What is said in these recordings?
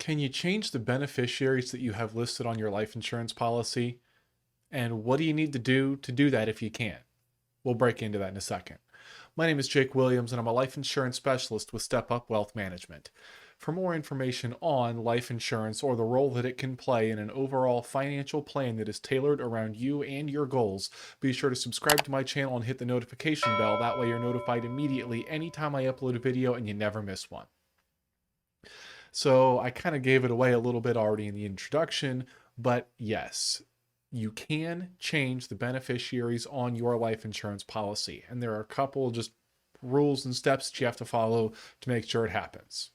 Can you change the beneficiaries that you have listed on your life insurance policy? And what do you need to do that if you can? We'll break into that in a second. My name is Jake Williams, and I'm a life insurance specialist with Step Up Wealth Management. For more information on life insurance or the role that it can play in an overall financial plan that is tailored around you and your goals, be sure to subscribe to my channel and hit the notification bell. That way, you're notified immediately anytime I upload a video and you never miss one. So I kind of gave it away a little bit already in the introduction, but yes, you can change the beneficiaries on your life insurance policy. And there are a couple just rules and steps that you have to follow to make sure it happens.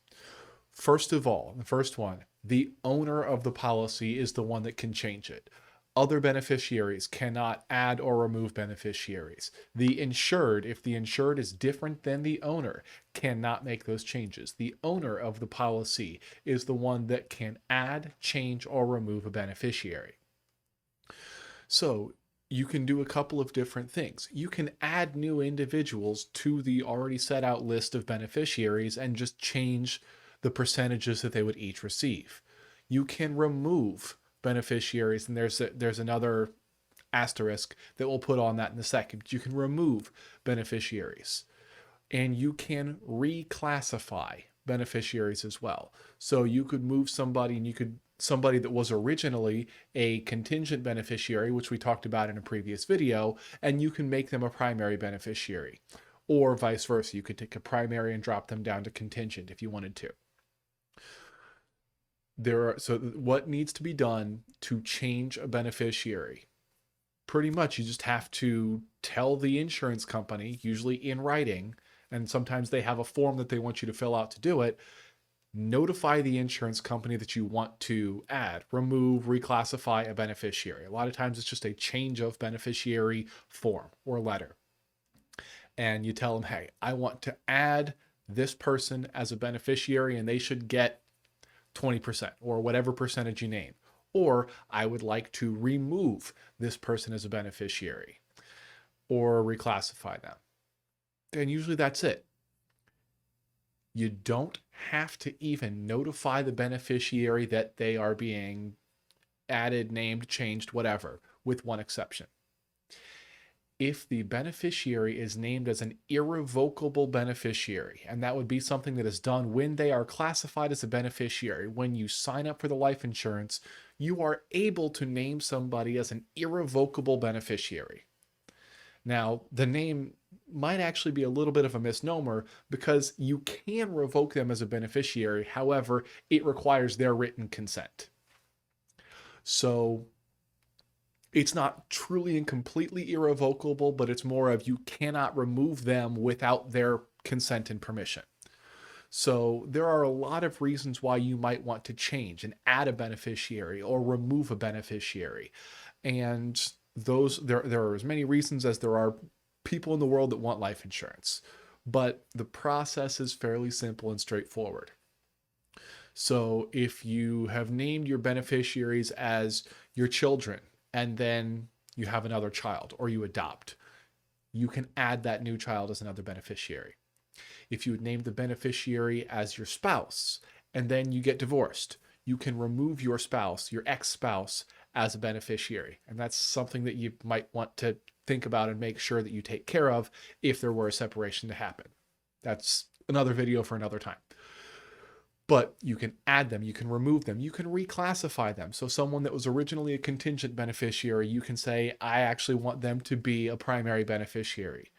First of all, the first one, the owner of the policy is the one that can change it. Other beneficiaries cannot add or remove beneficiaries. The insured, if the insured is different than the owner, cannot make those changes. The owner of the policy is the one that can add, change, or remove a beneficiary. So you can do a couple of different things. You can add new individuals to the already set out list of beneficiaries and just change the percentages that they would each receive. You can remove beneficiaries, and there's another asterisk that we'll put on that in a second. You can remove beneficiaries, and you can reclassify beneficiaries as well. So you could move somebody, and somebody that was originally a contingent beneficiary, which we talked about in a previous video, and you can make them a primary beneficiary, or vice versa. You could take a primary and drop them down to contingent if you wanted to. So what needs to be done to change a beneficiary? Pretty much you just have to tell the insurance company, usually in writing, and sometimes they have a form that they want you to fill out to do it. Notify the insurance company that you want to add, remove, reclassify a beneficiary. A lot of times it's just a change of beneficiary form or letter. And you tell them, hey, I want to add this person as a beneficiary and they should get 20% or whatever percentage you name. Or I would like to remove this person as a beneficiary or reclassify them. And usually that's it. You don't have to even notify the beneficiary that they are being added, named, changed, whatever, with one exception. If the beneficiary is named as an irrevocable beneficiary, and that would be something that is done when they are classified as a beneficiary, when you sign up for the life insurance, you are able to name somebody as an irrevocable beneficiary. Now, the name might actually be a little bit of a misnomer because you can revoke them as a beneficiary. However, it requires their written consent. So it's not truly and completely irrevocable, but it's more of you cannot remove them without their consent and permission. So there are a lot of reasons why you might want to change and add a beneficiary or remove a beneficiary. And there are as many reasons as there are people in the world that want life insurance. But the process is fairly simple and straightforward. So if you have named your beneficiaries as your children, and then you have another child or you adopt, you can add that new child as another beneficiary. If you would name the beneficiary as your spouse and then you get divorced, you can remove your spouse, your ex-spouse, as a beneficiary. And that's something that you might want to think about and make sure that you take care of if there were a separation to happen. That's another video for another time. But you can add them, you can remove them, you can reclassify them. So someone that was originally a contingent beneficiary, you can say, I actually want them to be a primary beneficiary.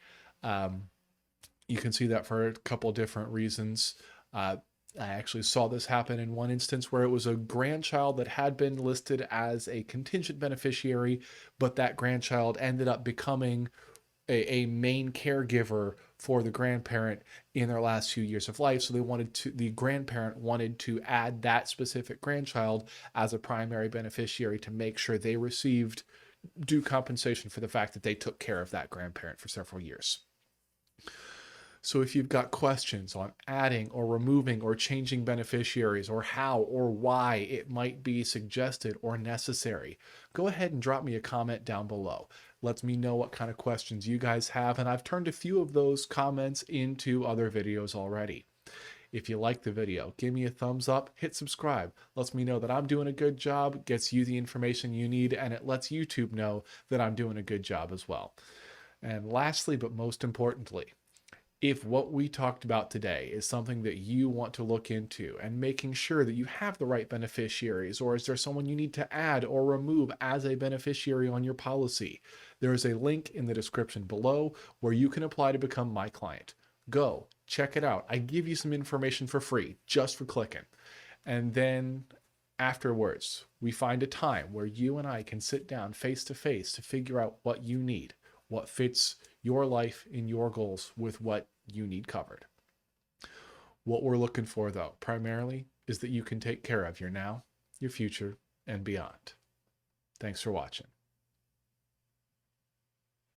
You can see that for a couple different reasons. I actually saw this happen in one instance where it was a grandchild that had been listed as a contingent beneficiary, but that grandchild ended up becoming a main caregiver for the grandparent in their last few years of life. So the grandparent wanted to add that specific grandchild as a primary beneficiary to make sure they received due compensation for the fact that they took care of that grandparent for several years. So if you've got questions on adding or removing or changing beneficiaries or how or why it might be suggested or necessary, go ahead and drop me a comment down below. Let me know what kind of questions you guys have, and I've turned a few of those comments into other videos already. If you like the video, give me a thumbs up, hit subscribe. Lets me know that I'm doing a good job, gets you the information you need, and it lets YouTube know that I'm doing a good job as well. And lastly, but most importantly, if what we talked about today is something that you want to look into and making sure that you have the right beneficiaries, or is there someone you need to add or remove as a beneficiary on your policy, there is a link in the description below where you can apply to become my client. Go, check it out. I give you some information for free just for clicking. And then afterwards, we find a time where you and I can sit down face to face to figure out what you need, what fits your life and your goals with what you need covered. What we're looking for, though, primarily, is that you can take care of your now, your future, and beyond. Thanks for watching.